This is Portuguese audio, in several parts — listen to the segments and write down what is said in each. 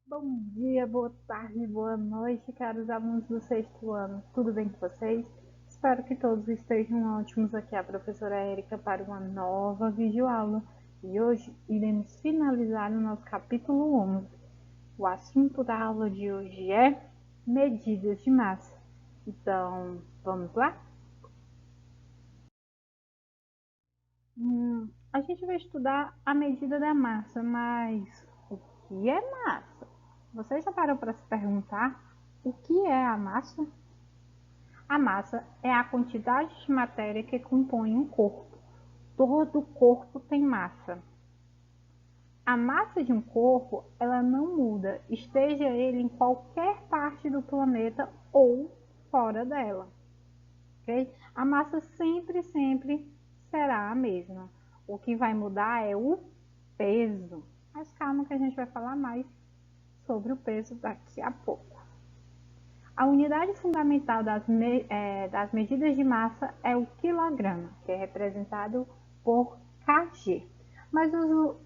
Bom dia, boa tarde, boa noite, caros alunos do sexto ano. Tudo bem com vocês? Espero que todos estejam ótimos. Aqui é a professora Érica para uma nova videoaula. E hoje iremos finalizar o nosso capítulo 11. O assunto da aula de hoje é medidas de massa. Então, vamos lá? A gente vai estudar a medida da massa, mas o que é massa? Você já parou para se perguntar o que é a massa? A massa é a quantidade de matéria que compõe um corpo. Todo corpo tem massa. A massa de um corpo, ela não muda, esteja ele em qualquer parte do planeta ou fora dela. Okay? A massa sempre será a mesma. O que vai mudar é o peso. Mas calma que a gente vai falar mais sobre o peso daqui a pouco. A unidade fundamental das medidas de massa é o quilograma, que é representado por kg. Mas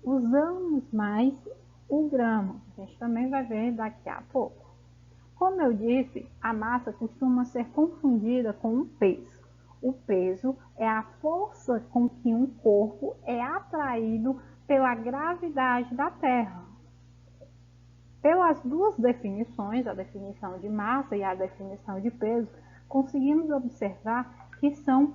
usamos mais o grama, a gente também vai ver daqui a pouco. Como eu disse, a massa costuma ser confundida com o peso. O peso é a força com que um corpo é atraído pela gravidade da Terra. Pelas duas definições, a definição de massa e a definição de peso, conseguimos observar que são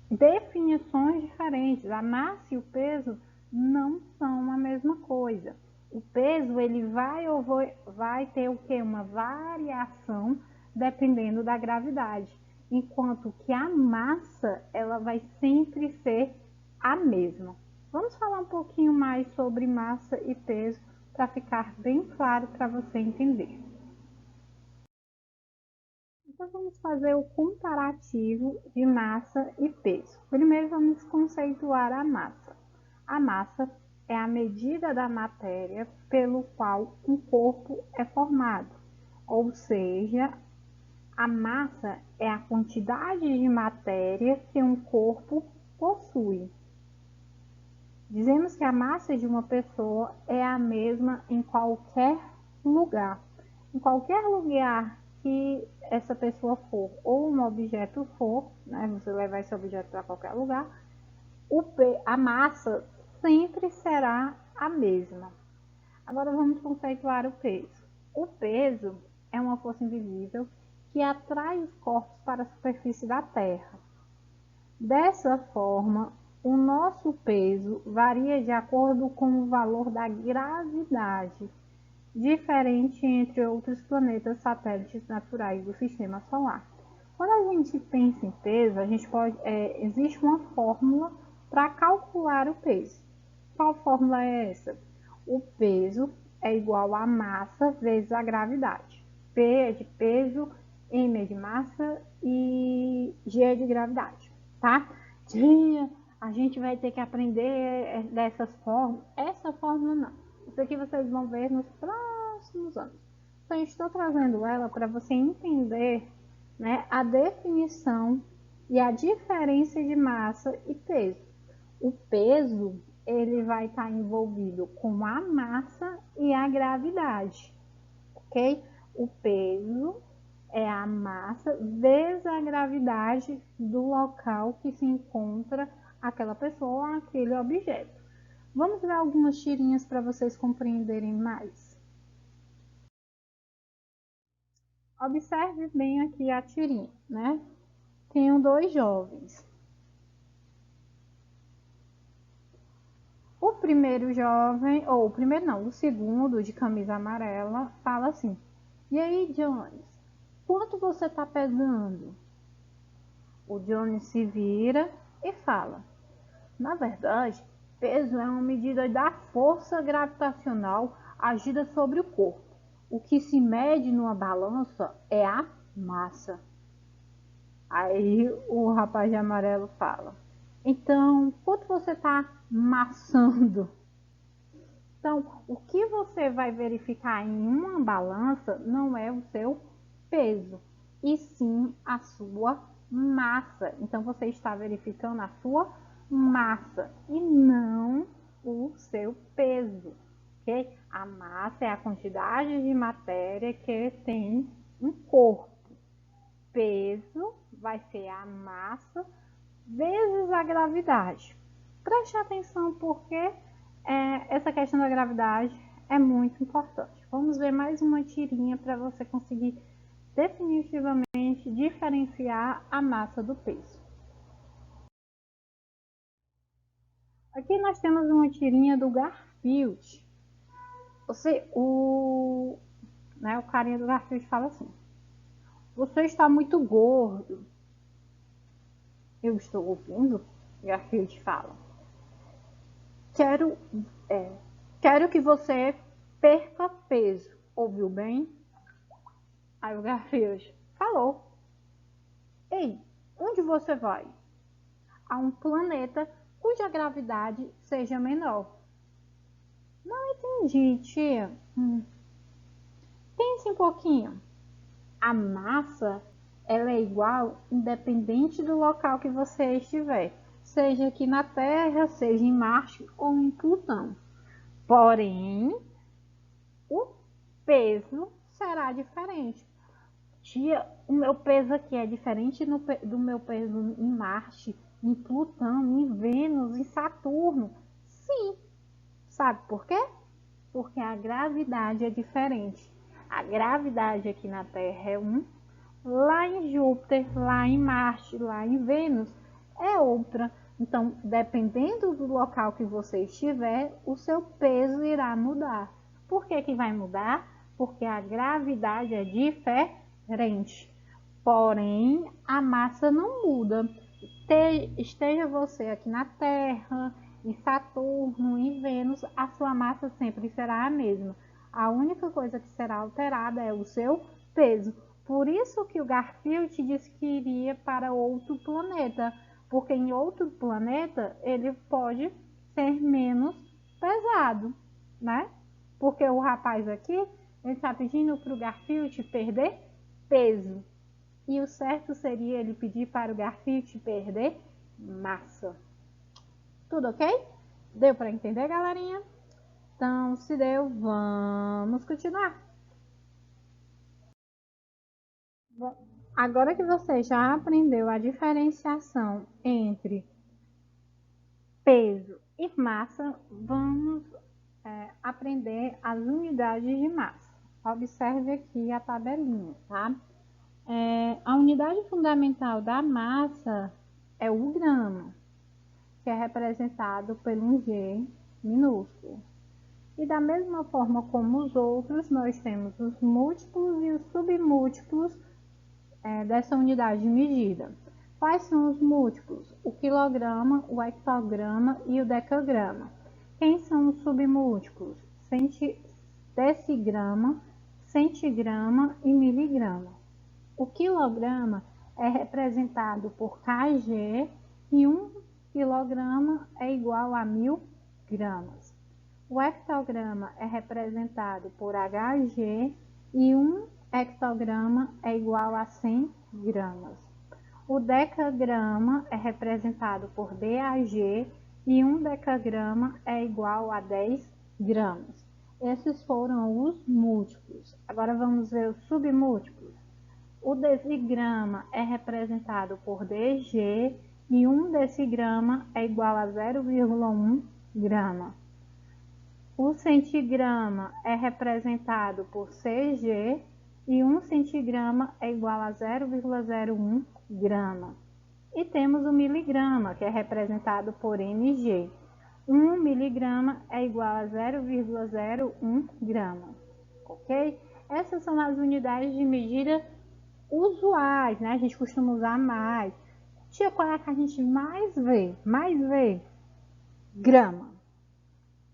definições diferentes. A massa e o peso não são a mesma coisa. O peso ele vai ter o que? Uma variação dependendo da gravidade, enquanto que a massa ela vai sempre ser a mesma. Vamos falar um pouquinho mais sobre massa e peso para ficar bem claro para você entender. Então, vamos fazer o comparativo de massa e peso. Primeiro, vamos conceituar a massa. A massa é a medida da matéria pelo qual um corpo é formado, ou seja, a massa é a quantidade de matéria que um corpo possui. Dizemos que a massa de uma pessoa é a mesma em qualquer lugar. Em qualquer lugar que essa pessoa for ou um objeto for, né, você levar esse objeto para qualquer lugar, a massa sempre será a mesma. Agora vamos conceituar o peso. O peso é uma força invisível que atrai os corpos para a superfície da Terra. Dessa forma, o nosso peso varia de acordo com o valor da gravidade, diferente entre outros planetas satélites naturais do Sistema Solar. Quando a gente pensa em peso, existe uma fórmula para calcular o peso. Qual fórmula é essa? O peso é igual a massa vezes a gravidade. P é de peso, M é de massa e G é de gravidade, tá? A gente vai ter que aprender dessas fórmulas. Essa fórmula não. Isso aqui vocês vão ver nos próximos anos. Então, eu estou trazendo ela para você entender, né, a definição e a diferença de massa e peso. O peso ele vai estar envolvido com a massa e a gravidade, ok? O peso é a massa vezes a gravidade do local que se encontra aquela pessoa ou aquele objeto. Vamos ver algumas tirinhas para vocês compreenderem mais. Observe bem aqui a tirinha, né? Tenho dois jovens. O primeiro jovem, ou o primeiro não, o segundo de camisa amarela, fala assim: "E aí, Jones, quanto você está pesando?" O Jones se vira e fala: "Na verdade, peso é uma medida da força gravitacional agida sobre o corpo. O que se mede numa balança é a massa." Aí o rapaz de amarelo fala: "Então, quanto você está maçando?" Então, o que você vai verificar em uma balança não é o seu peso, e sim a sua massa. Então, você está verificando a sua massa e não o seu peso, ok? A massa é a quantidade de matéria que tem um corpo. Peso vai ser a massa vezes a gravidade. Preste atenção porque essa questão da gravidade é muito importante. Vamos ver mais uma tirinha para você conseguir definitivamente diferenciar a massa do peso. Aqui nós temos uma tirinha do Garfield. O carinha do Garfield fala assim: você está muito gordo. Eu estou ouvindo? Garfield fala: quero que você perca peso. Ouviu bem? Aí o Garfield falou: ei, onde você vai? A um planeta cuja gravidade seja menor. Não entendi, tia. Pense um pouquinho. A massa, ela é igual independente do local que você estiver, seja aqui na Terra, seja em Marte ou em Plutão. Porém, o peso será diferente. Tia, o meu peso aqui é diferente do meu peso em Marte, em Plutão, em Vênus, em Saturno. Sim. Sabe por quê? Porque a gravidade é diferente. A gravidade aqui na Terra é 1, lá em Júpiter, lá em Marte, lá em Vênus é outra. Então, dependendo do local que você estiver, o seu peso irá mudar. Por que que vai mudar? Porque a gravidade é diferente. Porém, a massa não muda. Esteja você aqui na Terra, em Saturno, em Vênus, a sua massa sempre será a mesma. A única coisa que será alterada é o seu peso. Por isso que o Garfield disse que iria para outro planeta, porque em outro planeta ele pode ser menos pesado, né? Porque o rapaz aqui, ele está pedindo para o Garfield perder peso. E o certo seria ele pedir para o Garfield perder massa. Tudo ok? Deu para entender, galerinha? Então, se deu, vamos continuar. Agora que você já aprendeu a diferenciação entre peso e massa, vamos aprender as unidades de massa. Observe aqui a tabelinha, tá? A unidade fundamental da massa é o grama, que é representado por um G minúsculo. E da mesma forma como os outros, nós temos os múltiplos e os submúltiplos dessa unidade de medida. Quais são os múltiplos? O quilograma, o hectograma e o decagrama. Quem são os submúltiplos? Decigrama, centigrama e miligrama. O quilograma é representado por kg e 1 quilograma é igual a 1000 gramas. O hectograma é representado por Hg e 1 hectograma é igual a 100 gramas. O decagrama é representado por DAG e 1 decagrama é igual a 10 gramas. Esses foram os múltiplos. Agora vamos ver os submúltiplos. O decigrama é representado por DG e 1 decigrama é igual a 0,1 grama. O centigrama é representado por CG e 1 centigrama é igual a 0,01 grama. E temos o miligrama, que é representado por mg. 1 miligrama é igual a 0,01 grama. Ok? Essas são as unidades de medida usuais, né? A gente costuma usar mais. Tia, qual é a que a gente mais vê? Grama.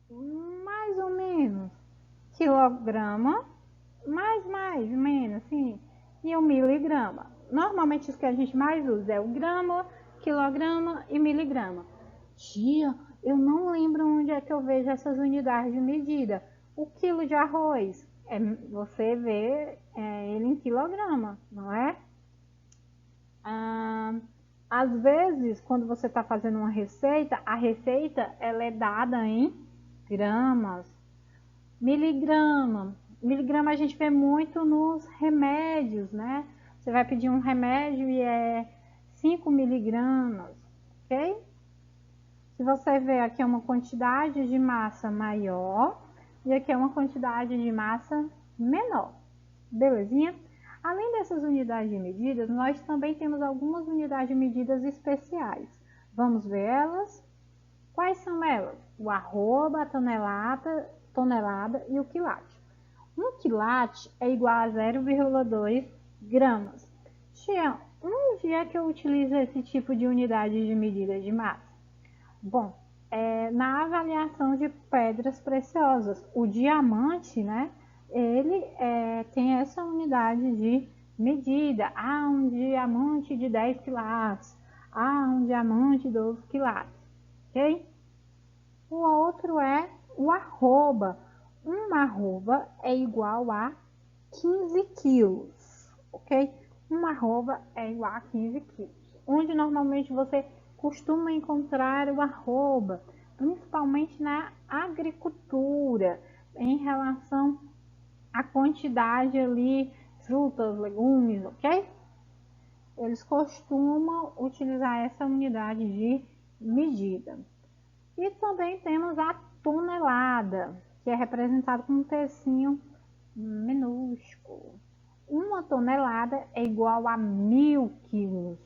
Mais ou menos. Quilograma. Mais, menos, sim. E o miligrama. Normalmente os que a gente mais usa é o grama, quilograma e miligrama. Tia, eu não lembro onde é que eu vejo essas unidades de medida. O quilo de arroz, você vê ele em quilograma, não é? Às vezes, quando você está fazendo uma receita, a receita ela é dada em gramas. Miligrama. Miligrama a gente vê muito nos remédios, né? Você vai pedir um remédio e é 5 miligramas, ok? Se você ver aqui é uma quantidade de massa maior e aqui é uma quantidade de massa menor, belezinha? Além dessas unidades de medidas, nós também temos algumas unidades de medidas especiais. Vamos ver elas? Quais são elas? O arroba, a tonelada e o quilate. Um quilate é igual a 0,2 gramas. Tia, onde é que eu utilizo esse tipo de unidade de medida de massa? Bom, na avaliação de pedras preciosas, o diamante, né? Ele tem essa unidade de medida. Há um diamante de 10 quilates, há um diamante de 12 quilates, ok? O outro é o arroba. Uma arroba é igual a 15 quilos, ok? Uma arroba é igual a 15 quilos. Onde normalmente você costuma encontrar o arroba, principalmente na agricultura, em relação à quantidade ali, frutas, legumes, ok? Eles costumam utilizar essa unidade de medida. E também temos a tonelada, que é representada com um tecinho minúsculo. Uma tonelada é igual a 1.000 quilos.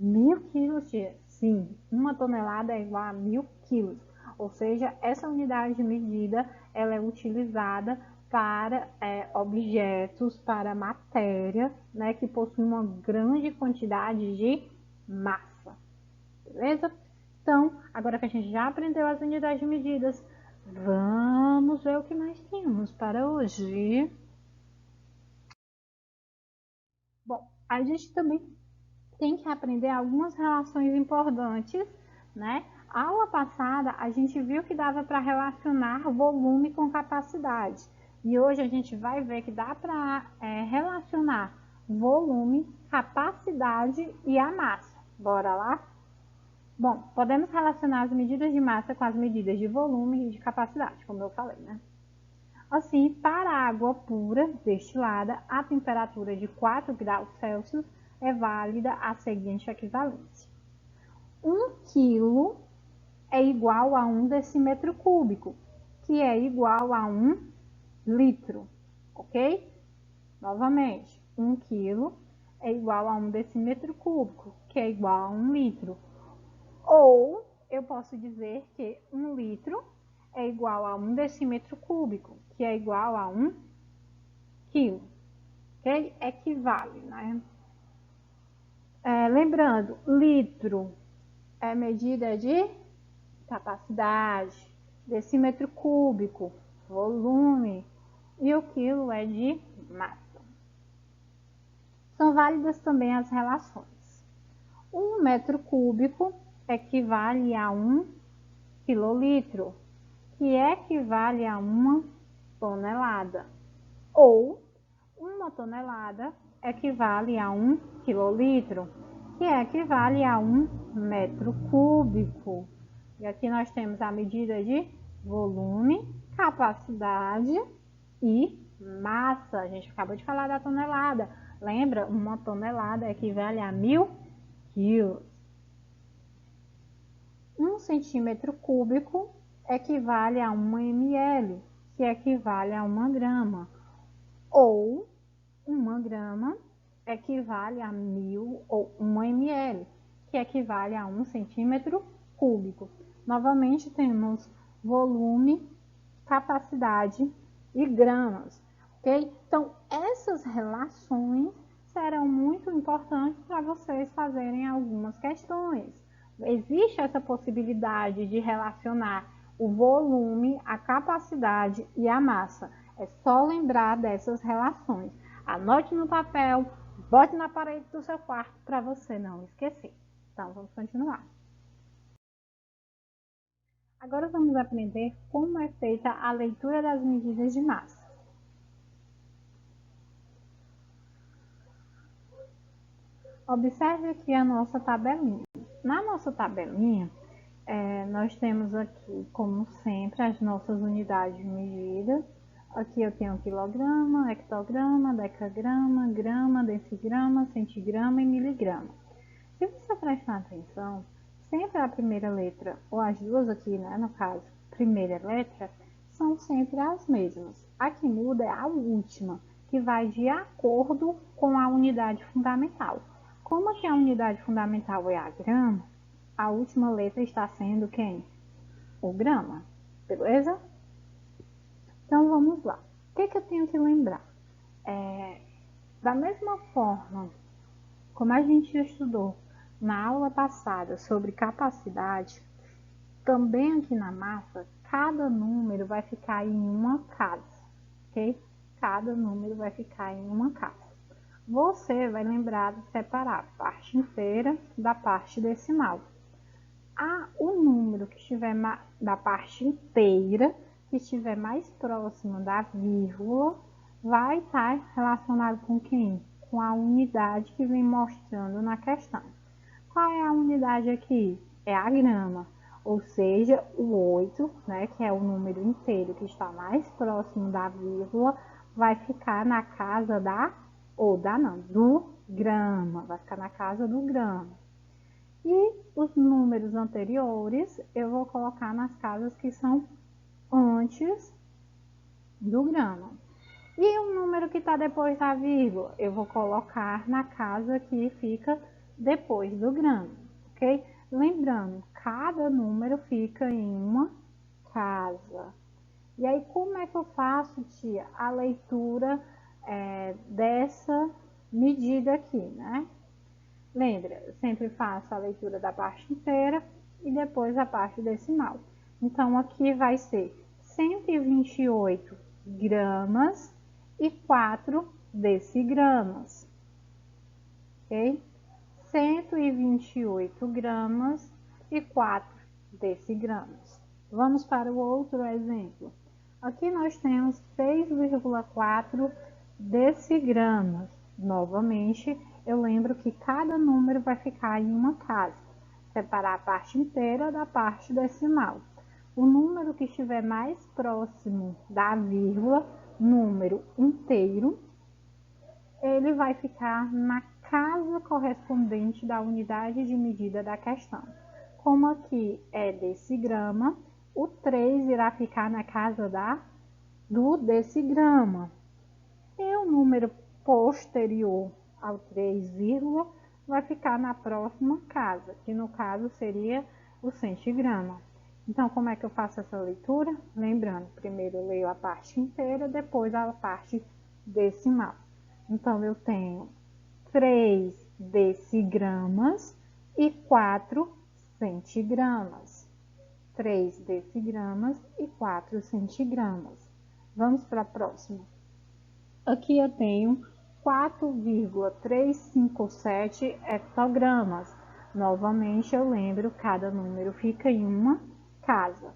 1.000 quilos, tia? Sim, uma tonelada é igual a 1.000 quilos. Ou seja, essa unidade de medida ela é utilizada para objetos, para matéria, né, que possui uma grande quantidade de massa. Beleza? Então, agora que a gente já aprendeu as unidades de medidas, vamos ver o que nós temos para hoje. Bom, a gente também tem que aprender algumas relações importantes, né? A aula passada, a gente viu que dava para relacionar volume com capacidade. E hoje a gente vai ver que dá para relacionar volume, capacidade e a massa. Bora lá? Bom, podemos relacionar as medidas de massa com as medidas de volume e de capacidade, como eu falei, né? Assim, para a água pura destilada, a temperatura de 4 graus Celsius é válida a seguinte equivalência. 1 quilo é igual a 1 decímetro cúbico, que é igual a 1 litro, ok? Novamente, 1 quilo é igual a 1 decímetro cúbico, que é igual a 1 litro. Ou eu posso dizer que 1 litro é igual a 1 decímetro cúbico, que é igual a 1 quilo. Ok? Equivale, né? Lembrando, litro é medida de capacidade, decímetro cúbico, volume, e o quilo é de massa. São válidas também as relações. 1 metro cúbico equivale a 1 quilolitro, que equivale a 1 tonelada. Ou 1 tonelada equivale a 1 quilolitro, que equivale a 1 metro cúbico. E aqui nós temos a medida de volume, capacidade e massa. A gente acabou de falar da tonelada. Lembra? 1 tonelada equivale a 1.000 quilos. 1 centímetro cúbico equivale a 1 ml, que equivale a 1 grama. Ou 1 grama equivale a 1.000 ou 1 ml, que equivale a 1 centímetro cúbico. Novamente temos volume, capacidade e gramas, ok? Então, essas relações serão muito importantes para vocês fazerem algumas questões. Existe essa possibilidade de relacionar o volume, a capacidade e a massa. É só lembrar dessas relações. Anote no papel, bote na parede do seu quarto para você não esquecer. Então, vamos continuar. Agora vamos aprender como é feita a leitura das medidas de massa. Observe aqui a nossa tabelinha. Na nossa tabelinha, Nós temos aqui, como sempre, as nossas unidades de medida. Aqui eu tenho quilograma, hectograma, decagrama, grama, decigrama, centigrama e miligrama. Se você prestar atenção, sempre a primeira letra, ou as duas aqui, né, no caso, primeira letra, são sempre as mesmas. A que muda é a última, que vai de acordo com a unidade fundamental. Como aqui a unidade fundamental é a grama, a última letra está sendo quem? O grama, beleza? Então vamos lá. O que eu tenho que lembrar? Da mesma forma como a gente estudou na aula passada sobre capacidade, também aqui na massa, cada número vai ficar em uma casa, ok? Cada número vai ficar em uma casa. Você vai lembrar de separar a parte inteira da parte decimal. O número que estiver da parte inteira, que estiver mais próximo da vírgula, vai estar relacionado com quem? Com a unidade que vem mostrando na questão. Qual é a unidade aqui? É a grama, ou seja, o 8, né, que é o número inteiro que está mais próximo da vírgula, vai ficar na casa do grama, vai ficar na casa do grama. E os números anteriores eu vou colocar nas casas que são antes do grama. E o número que está depois da vírgula, eu vou colocar na casa que fica depois do grama, ok? Lembrando, cada número fica em uma casa. E aí, como é que eu faço, tia, a leitura dessa medida aqui, né? Lembra, eu sempre faço a leitura da parte inteira e depois a parte decimal. Então, aqui vai ser 128 gramas e 4 decigramas, ok? 128 gramas e 4 decigramas. Vamos para o outro exemplo. Aqui nós temos 6,4 decigramas. Novamente, eu lembro que cada número vai ficar em uma casa. Separar a parte inteira da parte decimal. O número que estiver mais próximo da vírgula, número inteiro, ele vai ficar na casa correspondente da unidade de medida da questão. Como aqui é decigrama, o 3 irá ficar na casa do decigrama. E o número posterior ao 3, vai ficar na próxima casa, que no caso seria o centigrama. Então, como é que eu faço essa leitura? Lembrando, primeiro eu leio a parte inteira, depois a parte decimal. Então, eu tenho 3 decigramas e 4 centigramas. 3 decigramas e 4 centigramas. Vamos para a próxima. Aqui eu tenho 4,357 hectogramas. Novamente eu lembro, cada número fica em uma casa.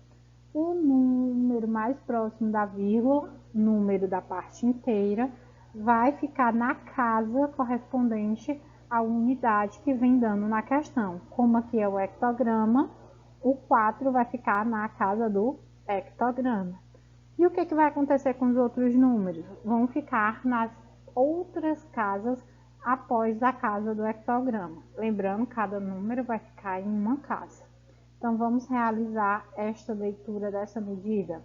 O número mais próximo da vírgula, número da parte inteira, vai ficar na casa correspondente à unidade que vem dando na questão. Como aqui é o hectograma, o 4 vai ficar na casa do hectograma. E o que vai acontecer com os outros números? Vão ficar nas outras casas após a casa do hectograma. Lembrando, cada número vai ficar em uma casa. Então, vamos realizar esta leitura dessa medida.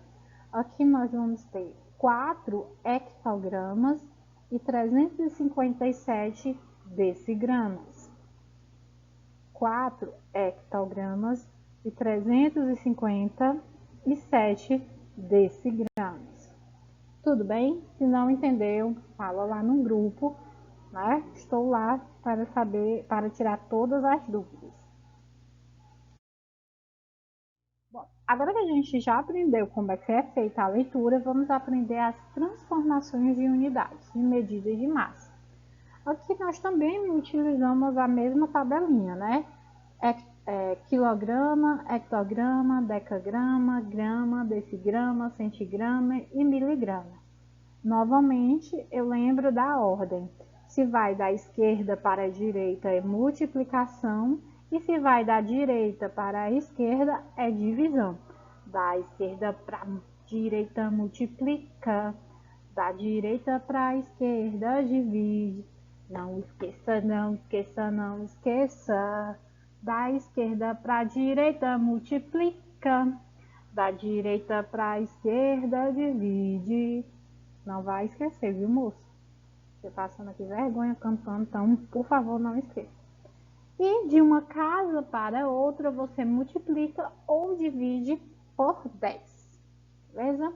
Aqui nós vamos ter 4 hectogramas e 357 decigramas. 4 hectogramas e 357 decigramas. Tudo bem? Se não entendeu, fala lá no grupo, né? Estou lá para tirar todas as dúvidas. Bom, agora que a gente já aprendeu como é que é feita a leitura, vamos aprender as transformações de unidades, de medida de massa. Aqui nós também utilizamos a mesma tabelinha, né? Quilograma, hectograma, decagrama, grama, decigrama, centigrama e miligrama. Novamente, eu lembro da ordem. Se vai da esquerda para a direita é multiplicação E se vai da direita para a esquerda, é divisão. Da esquerda para a direita, multiplica. Da direita para a esquerda, divide. Não esqueça, não esqueça, não esqueça. Da esquerda para a direita, multiplica. Da direita para a esquerda, divide. Não vai esquecer, viu, moço? Você passando aqui vergonha cantando, então, por favor, não esqueça. E de uma casa para outra, você multiplica ou divide por 10. Beleza?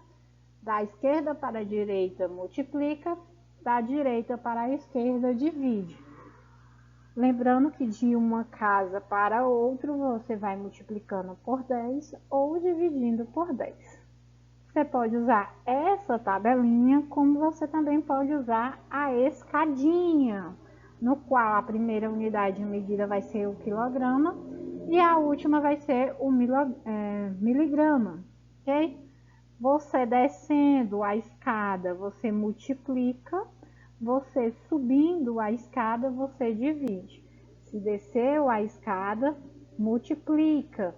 Da esquerda para a direita, multiplica. Da direita para a esquerda, divide. Lembrando que de uma casa para outra, você vai multiplicando por 10 ou dividindo por 10. Você pode usar essa tabelinha, como você também pode usar a escadinha, no qual a primeira unidade de medida vai ser o quilograma e a última vai ser o miligrama, ok? Você descendo a escada, você multiplica, você subindo a escada, você divide. Se desceu a escada, multiplica.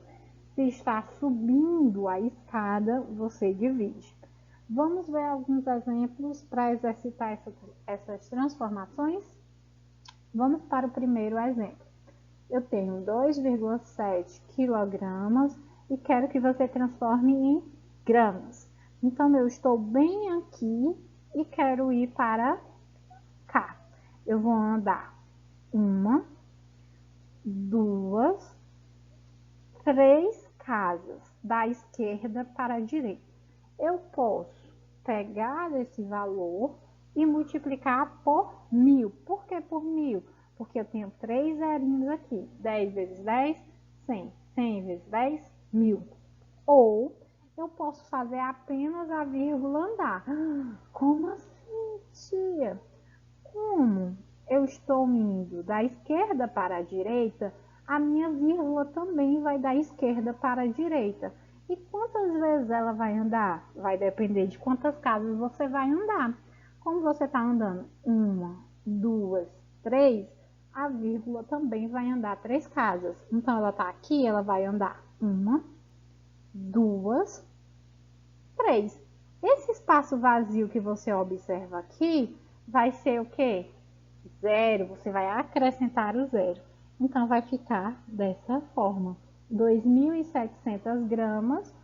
Se está subindo a escada, você divide. Vamos ver alguns exemplos para exercitar essas transformações? Vamos para o primeiro exemplo. Eu tenho 2,7 quilogramas e quero que você transforme em gramas. Então, eu estou bem aqui e quero ir para cá. Eu vou andar 1, 2, 3 casas, da esquerda para a direita. Eu posso pegar esse valor e multiplicar por 1000. Por que por 1000? Porque eu tenho 3 zerinhos aqui. 10 vezes 10, 100. 100 vezes 10, 1000. Ou eu posso fazer apenas a vírgula andar. Como assim, tia? Como eu estou indo da esquerda para a direita, a minha vírgula também vai da esquerda para a direita. E quantas vezes ela vai andar? Vai depender de quantas casas você vai andar. Como você está andando 1, 2, 3, a vírgula também vai andar 3 casas. Então, ela está aqui, ela vai andar 1, 2, 3. Esse espaço vazio que você observa aqui vai ser o quê? Zero, você vai acrescentar o zero. Então, vai ficar dessa forma. 2.700 gramas,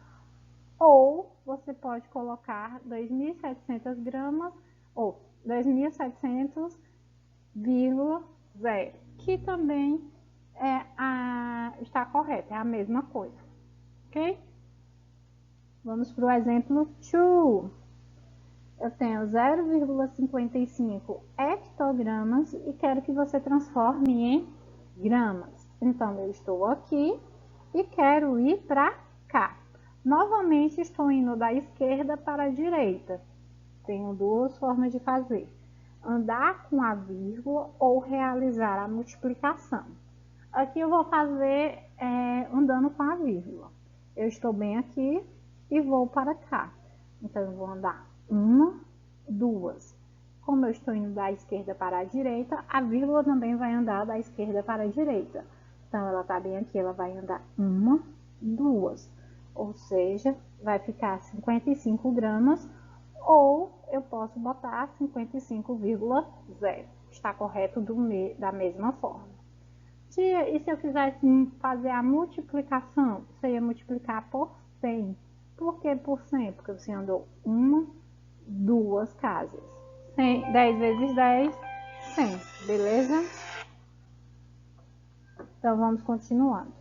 ou você pode colocar 2.700 gramas, ou 2.700,0, que também está correto, é a mesma coisa, ok? Vamos para o exemplo 2. Eu tenho 0,55 hectogramas e quero que você transforme em gramas. Então, eu estou aqui e quero ir para cá. Novamente, estou indo da esquerda para a direita. Tenho duas formas de fazer: andar com a vírgula ou realizar a multiplicação. Aqui eu vou fazer andando com a vírgula. Eu estou bem aqui e vou para cá. Então, eu vou andar 1, 2. Como eu estou indo da esquerda para a direita, a vírgula também vai andar da esquerda para a direita. Então, ela está bem aqui, ela vai andar 1, 2. Ou seja, vai ficar 55 gramas, ou eu posso botar 55,0. Está correto da mesma forma. Tia, e se eu quisesse fazer a multiplicação? Você ia multiplicar por 100. Por que por 100? Porque você andou 1, 2 casas. 100, 10 vezes 10, 100. Beleza? Então, vamos continuando.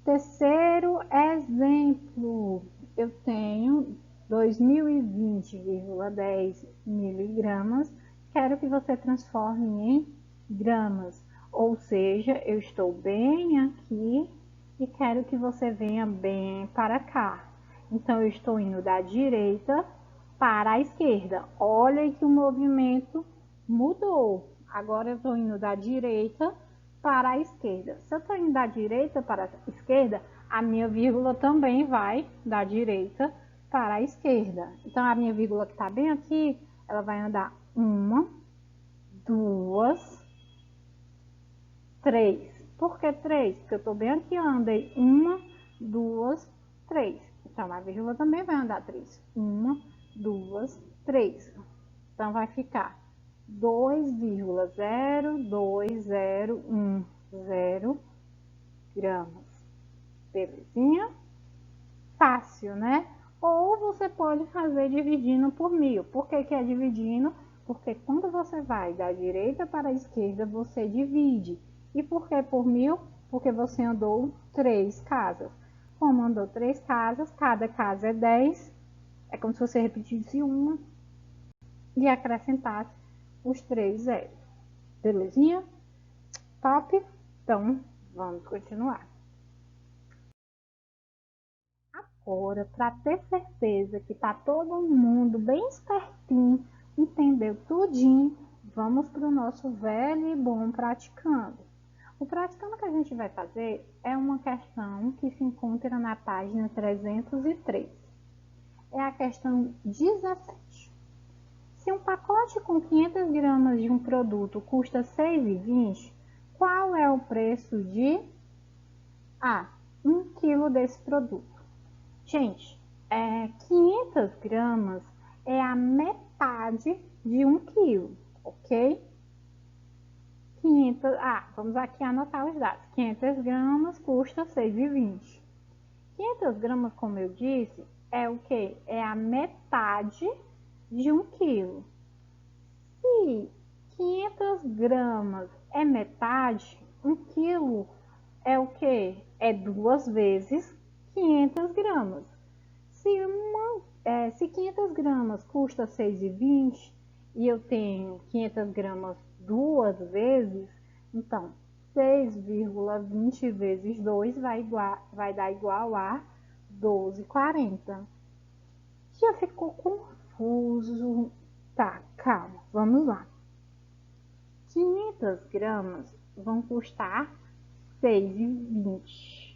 Terceiro exemplo. Eu tenho 2020,10 miligramas. Quero que você transforme em gramas. Ou seja, eu estou bem aqui e quero que você venha bem para cá. Então, eu estou indo da direita para a esquerda. Olha que o movimento mudou. Agora, eu estou indo da direita para a esquerda. Se eu estou indo da direita para a esquerda, a minha vírgula também vai da direita para a esquerda. Então, a minha vírgula que está bem aqui, ela vai andar 1, 2, 3. Por que 3? Porque eu estou bem aqui, eu andei 1, 2, 3. Então, a vírgula também vai andar 3. 1, 2, 3. Então, vai ficar 2,0201 gramas. Belezinha? Fácil, né? Ou você pode fazer dividindo por 1000. Por que é dividindo? Porque quando você vai da direita para a esquerda, você divide. E por que por 1000? Porque você andou 3 casas. Como andou 3 casas, cada casa é 10. É como se você repetisse uma e acrescentasse os 3 zeros. Belezinha? Top? Então, vamos continuar. Agora, para ter certeza que tá todo mundo bem espertinho, entendeu tudinho, vamos para o nosso velho e bom praticando. O praticando que a gente vai fazer é uma questão que se encontra na página 303. É a questão 17. Se um pacote com 500 gramas de um produto custa R$ 6,20, qual é o preço de A, 1 quilo desse produto? Gente, 500 gramas é a metade de 1 quilo, ok? 500, vamos aqui anotar os dados. 500 gramas custa R$ 6,20. 500 gramas, como eu disse, é o que? É a metade de 1 quilo. Se 500 gramas é metade, 1 quilo é o que? É 2 vezes 500 gramas. Se 500 gramas custa R$ 6,20 e eu tenho 500 gramas 2 vezes, então 6,20 vezes 2 vai dar igual a 12,40. Já ficou confuso? Tá, calma, vamos lá. 500 gramas vão custar R$ 6,20.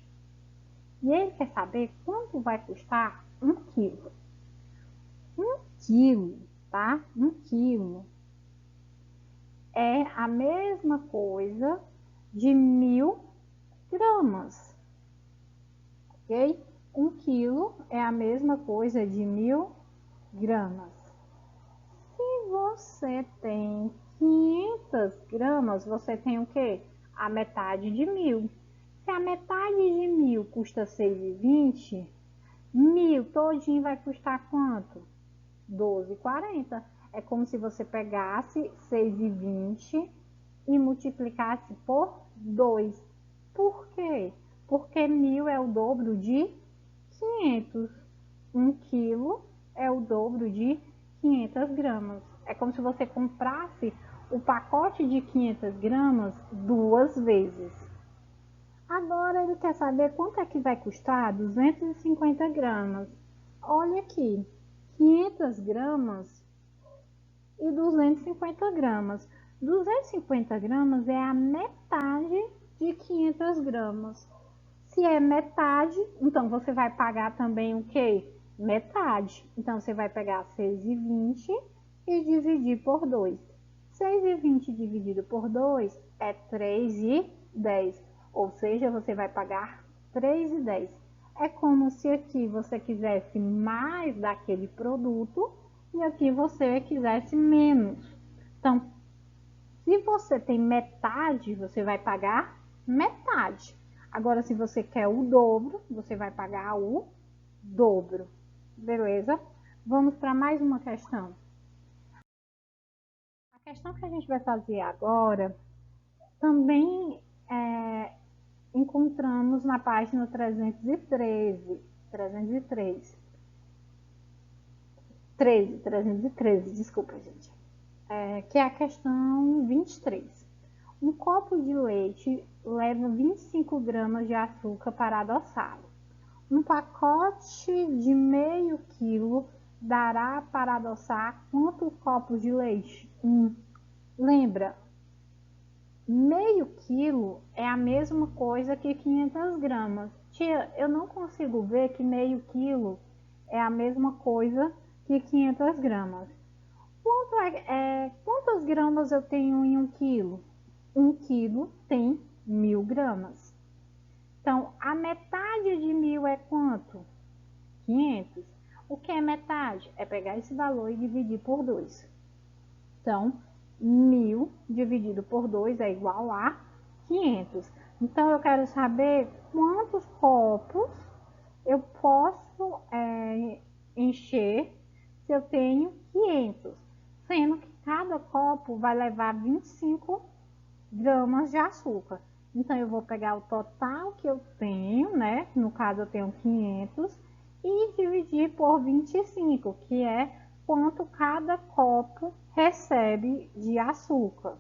E ele quer saber quanto vai custar 1 quilo. 1 quilo, tá? 1 quilo é a mesma coisa de 1.000 gramas, ok? 1 quilo é a mesma coisa de 1.000 gramas. Se você tem 500 gramas, você tem o quê? A metade de 1.000. Se a metade de 1.000 custa R$ 6,20, 1.000 todinho vai custar quanto? 12,40. É como se você pegasse 6,20 e multiplicasse por 2. Por quê? Porque 1.000 é o dobro de 500. 1 quilo é o dobro de 500 gramas. É como se você comprasse o pacote de 500 gramas 2 vezes. Agora ele quer saber quanto é que vai custar 250 gramas. Olha aqui, 500 gramas e 250 gramas. 250 gramas é a metade de 500 gramas. Se é metade, então você vai pagar também o quê? Metade. Então você vai pegar 6,20 e dividir por 2. 6,20 dividido por 2 é 3,10. Ou seja, você vai pagar 3,10. É como se aqui você quisesse mais daquele produto e aqui você quisesse menos. Então, se você tem metade, você vai pagar metade. Agora, se você quer o dobro, você vai pagar o dobro. Beleza? Vamos para mais uma questão. A questão que a gente vai fazer agora também encontramos na página 313, 313, desculpa, gente. Que é a questão 23. Um copo de leite leva 25 gramas de açúcar para adoçá-lo. Um pacote de meio quilo dará para adoçar quantos copos de leite? Lembra, meio quilo é a mesma coisa que 500 gramas. Tia, eu não consigo ver que meio quilo é a mesma coisa que 500 gramas. Quantas gramas eu tenho em 1 quilo? 1 quilo tem 1000 gramas. Então, a metade de 1000 é quanto? 500. O que é metade? É pegar esse valor e dividir por 2. Então, 1000 dividido por 2 é igual a 500. Então, eu quero saber quantos copos eu posso encher se eu tenho 500. Sendo que cada copo vai levar 25 gramas de açúcar. Então, eu vou pegar o total que eu tenho, né? No caso, eu tenho 500, e dividir por 25, que é quanto cada copo recebe de açúcar.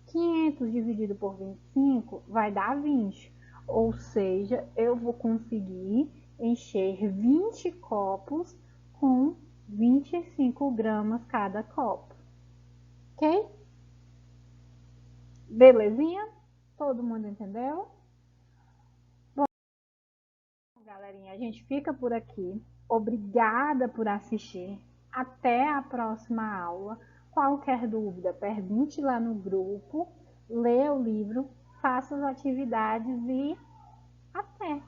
500 dividido por 25 vai dar 20. Ou seja, eu vou conseguir encher 20 copos com 25 gramas cada copo. Ok? Belezinha? Todo mundo entendeu? Bom, galerinha, a gente fica por aqui. Obrigada por assistir. Até a próxima aula. Qualquer dúvida, pergunte lá no grupo, leia o livro, faça as atividades e até!